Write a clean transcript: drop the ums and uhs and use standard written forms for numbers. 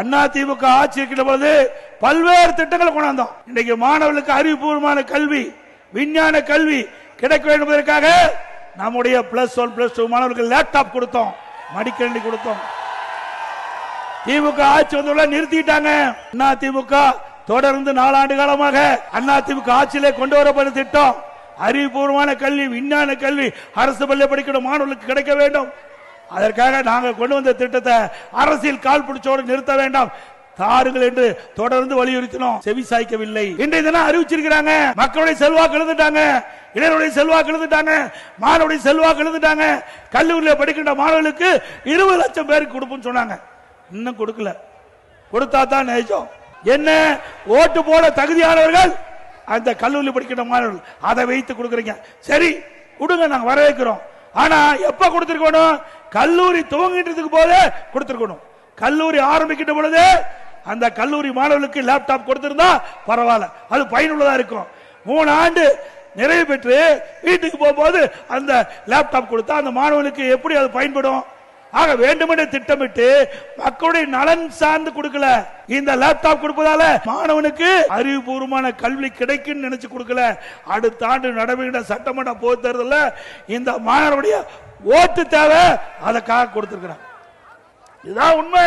அதிமுக ஆட்சி இருக்கின்ற பொழுது பல்வேறு திட்டங்களை கொண்டாந்தோம். இன்னைக்கு மாணவர்களுக்கு அறிவுபூர்வமான கல்வி, விஞ்ஞான கல்வி கிடைக்க வேண்டும் என்பதற்காக நம்முடைய +1 +2 மாணவர்களுக்கு லேப்டாப் கொடுத்தோம், மடிக்கணினி கொடுத்தோம். திமுக ஆட்சி வந்து நிறுத்திட்டாங்க. அதிமுக தொடர்ந்து 4 ஆண்டு காலமாக அதிமுக ஆட்சியிலே கொண்டு வரப்பட்ட திட்டம் அறிவுபூர்வமான கல்வி, விஞ்ஞான கல்வி அரசு பள்ளி படிக்கிற மாணவர்களுக்கு கிடைக்க வேண்டும். அதற்காக நாங்கள் கொண்டு வந்த திட்டத்தை அரசியல் கால் பிடிச்சோடு நிறுத்த வேண்டாம், தாருங்கள் என்று தொடர்ந்து வலியுறுத்தினோம். செவி சாய்க்கவில்லை. இன்றைய தினம் அறிவிச்சிருக்கிறாங்க. மக்களுடைய செல்வாக்கு எழுந்துட்டாங்க, இளைஞருடைய செல்வாக்கு எழுந்துட்டாங்க, மாணவருடைய செல்வாக்கு எழுந்துட்டாங்க. கல்லூரியில் படிக்கின்ற மாணவர்களுக்கு 20 லட்சம் பேருக்கு கொடுப்போம்னு சொன்னாங்க. இன்னும் கொடுக்கல. கொடுத்தா தான் நிஜம். என்ன ஓட்டு போட தகுதியானவர்கள் அந்த கல்லூரியில் படிக்கின்ற மாணவர்கள், அதை வைத்து கொடுக்குறீங்க. சரி கொடுங்க, நாங்க வரவேற்கிறோம். ஆனா எப்ப கொடுத்திருக்கணும்? கல்லூரி துவங்கின்றதுக்கு போதே கொடுத்திருக்கணும். கல்லூரி ஆரம்பிக்கின்ற பொழுது அந்த கல்லூரி மாணவர்களுக்கு லேப்டாப் கொடுத்திருந்தா பரவாயில்ல, அது பயனுள்ளதா இருக்கும். 3 ஆண்டு நிறைவு பெற்று வீட்டுக்கு போகும்போது அந்த லேப்டாப் கொடுத்தா அந்த மாணவர்களுக்கு எப்படி அது பயன்படும்? ஆக வேண்டுமென்று திட்டமிட்டு மக்களுடைய நலன் சார்ந்து கொடுக்கல. இந்த லேப்டாப் கொடுப்பதால மாணவனுக்கு அறிவுபூர்வமான கல்வி கிடைக்கும் நினைச்சு கொடுக்கல. அடுத்த ஆண்டு நடைபெறுகின்ற சட்டமன்ற பொதுத் தேர்தலில் இந்த மாணவருடைய ஓட்டு தேவை, அதற்காக கொடுத்திருக்கிறார். இதுதான் உண்மை.